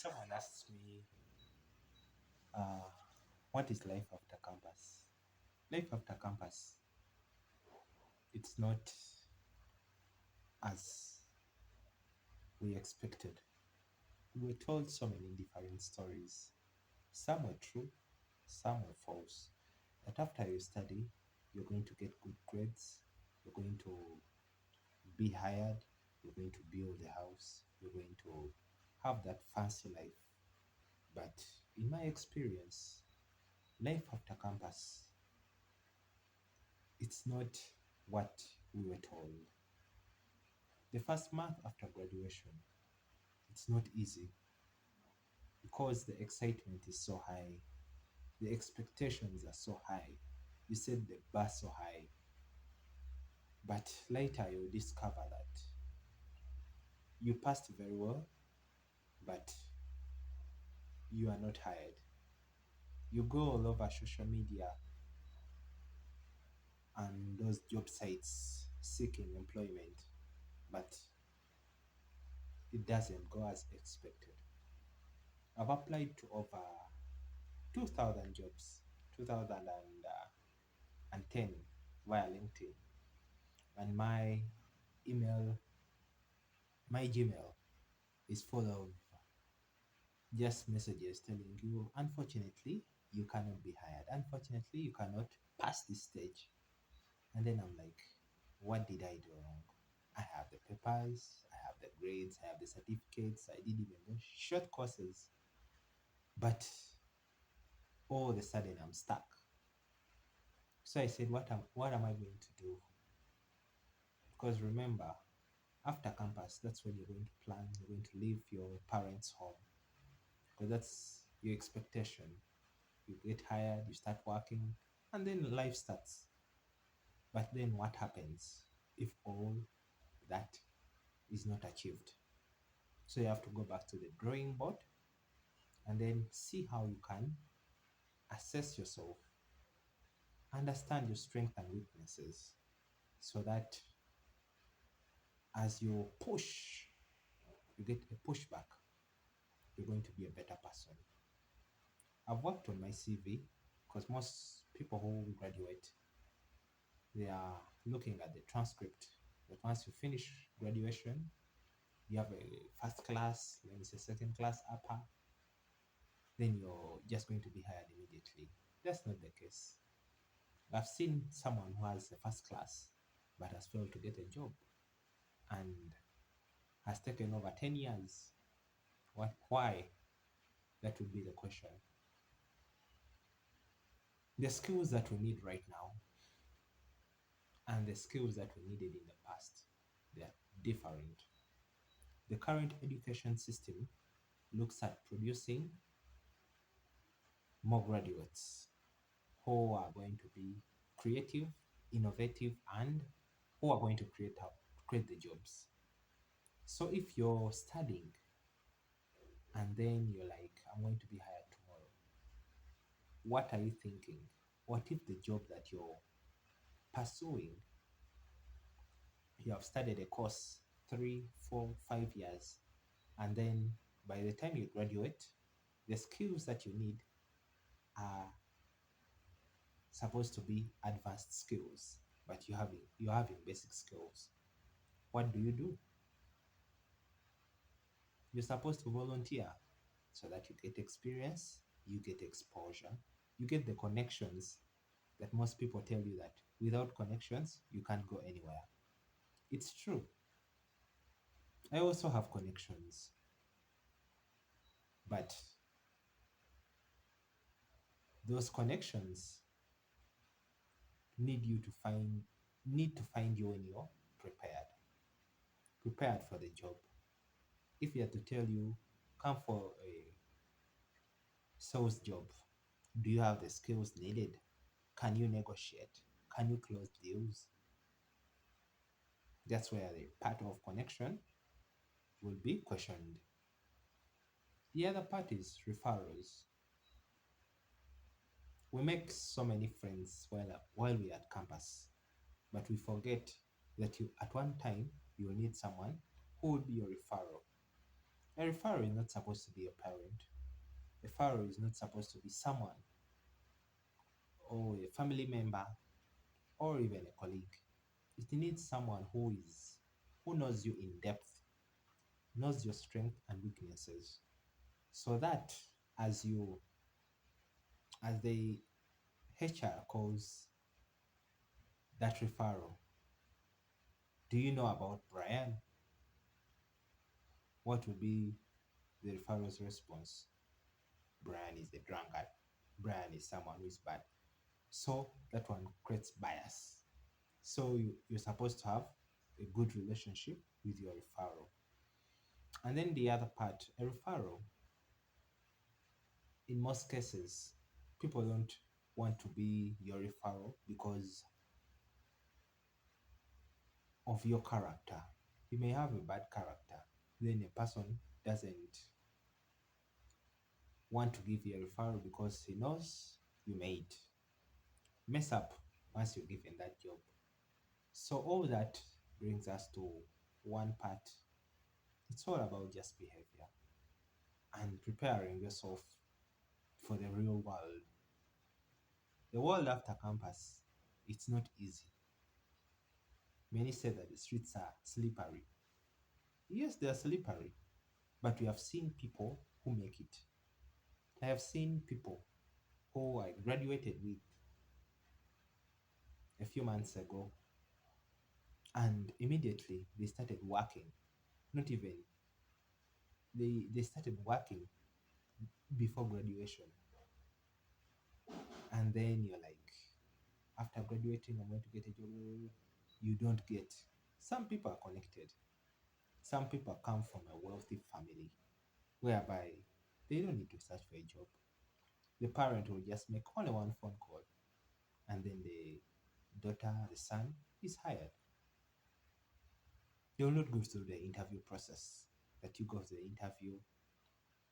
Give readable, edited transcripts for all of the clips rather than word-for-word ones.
Someone asks me, uh, what is life after campus? Life after campus, it's not as we expected. We were told so many different stories. Some were true, some were false. That after you study, you're going to get good grades, you're going to be hired, you're going to build a house, you're going to have that fancy life. But in my experience, life after campus, it's not what we were told. The first month after graduation, it's not easy because the excitement is so high, the expectations are so high. You set the bar so high, but later you'll discover that you passed very well, but you are not hired. You go all over social media and those job sites seeking employment, but it doesn't go as expected. I've applied to over 2,000 jobs, 2010 via LinkedIn, and email, my Gmail is full of just messages telling you, unfortunately, you cannot be hired. Unfortunately, you cannot pass this stage. And then I'm like, what did I do wrong? I have the papers, I have the grades, I have the certificates, I did even the short courses, but all of a sudden I'm stuck. So I said, what am I going to do? Because remember, after campus, that's when you're going to plan, you're going to leave your parents' home. Because that's your expectation. You get hired, you start working, and then life starts. But then what happens if all that is not achieved? So you have to go back to the drawing board and then see how you can assess yourself, understand your strengths and weaknesses, so that as you push, you get a pushback, you're going to be a better person. I've worked on my CV because most people who graduate, they are looking at the transcript. But once you finish graduation, you have a first class, then it's a second class upper, then you're just going to be hired immediately. That's not the case. I've seen someone who has a first class but has failed to get a job and has taken over 10 years. Why? That would be the question. The skills that we need right now and the skills that we needed in the past, they are different. The current education system looks at producing more graduates who are going to be creative, innovative, and who are going to create the jobs. So if you're studying and then you're like, I'm going to be hired tomorrow, what are you thinking? What if the job that you're pursuing, you have studied a course 3, 4, 5 years, and then by the time you graduate, the skills that you need are supposed to be advanced skills, but you're having basic skills. What do? You're supposed to volunteer so that you get experience, you get exposure, you get the connections that most people tell you that without connections, you can't go anywhere. It's true. I also have connections, but those connections need you to find need to find you when you're prepared for the job. If you had to tell you, come for a sales job, do you have the skills needed? Can you negotiate? Can you close deals? That's where the part of connection will be questioned. The other part is referrals. We make so many friends while we're at campus, but we forget that at one time you will need someone who will be your referral. A referral is not supposed to be a parent. A referral is not supposed to be someone or a family member or even a colleague. It needs someone who knows you in depth, knows your strength and weaknesses, so that as you as the HR calls that referral, do you know about Brian? What would be the referral's response? Brian is a drunkard. Brian is someone who is bad. So that one creates bias. So you're supposed to have a good relationship with your referral. And then the other part, a referral, in most cases, people don't want to be your referral because of your character. You may have a bad character, then a person doesn't want to give you a referral because he knows you may mess up once you're given that job. So all that brings us to one part. It's all about just behavior and preparing yourself for the real world. The world after campus, it's not easy. Many say that the streets are slippery. Yes, they are slippery, but we have seen people who make it. I have seen people who I graduated with a few months ago, and immediately they started working. Not even they started working before graduation, and then you're like, after graduating, I'm going to get a job. You don't get. Some people are connected. Some people come from a wealthy family whereby they don't need to search for a job. The parent will just make only one phone call, and then the daughter, the son is hired. They will not go through the interview process that you go through the interview.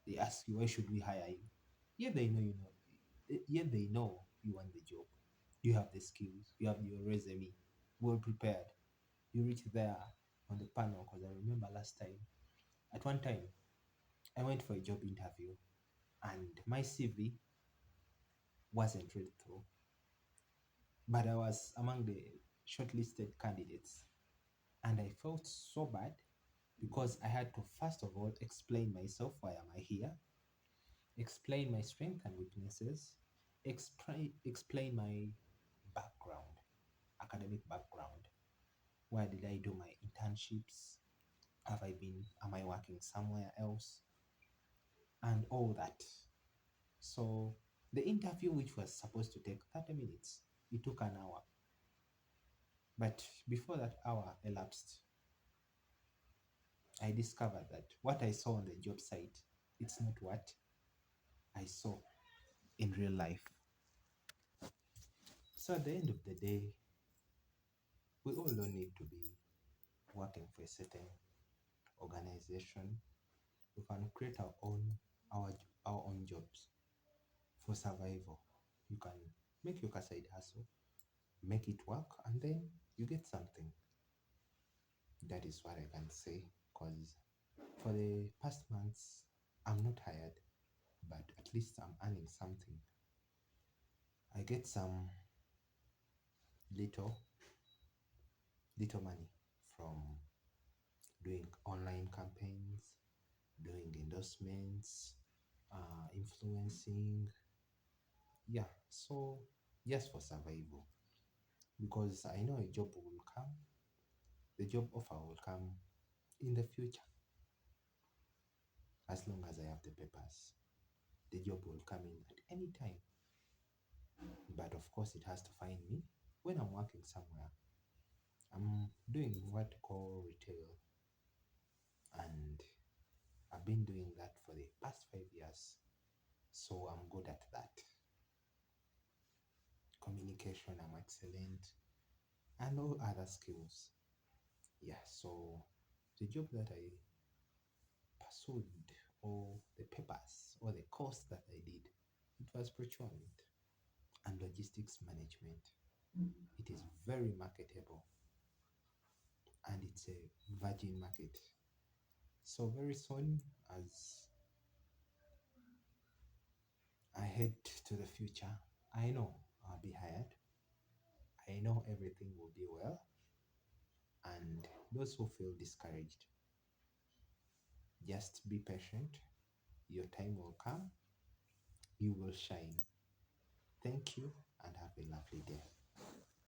They ask you, why should we hire you? Yet they know you know. Yet they know you want the job. You have the skills. You have your resume well prepared. You reach there on the panel because I remember last time. At one time, I went for a job interview and my CV wasn't read through, but I was among the shortlisted candidates. And I felt so bad because I had to first of all explain myself. Why am I here? Explain my strengths and weaknesses. Explain my background, academic background. Where did I do my internships? Have I been? Am I working somewhere else? And all that. So the interview, which was supposed to take 30 minutes, it took an hour. But before that hour elapsed, I discovered that what I saw on the job site, it's not what I saw in real life. So at the end of the day, we all don't need to be working for a certain organization. We can create our our own jobs for survival. You can make your side hustle, make it work, and then you get something. That is what I can say. Because for the past months, I'm not hired, but at least I'm earning something. I get some little little money from doing online campaigns, doing endorsements, influencing. Yeah, so just for survival. Because I know a job will come, the job offer will come in the future. As long as I have the papers, the job will come in at any time. But of course, it has to find me when I'm working somewhere. I'm doing what call retail, and I've been doing that for the past 5 years. So I'm good at that. Communication, I'm excellent, and all other skills. Yeah, so the job that I pursued, or the papers, or the course that I did, it was procurement and logistics management. It is very marketable and it's a virgin market. So very soon, as I head to the future, I know I'll be hired. I know everything will be well. And those who feel discouraged, just be patient. Your time will come. You will shine. Thank you and have a lovely day.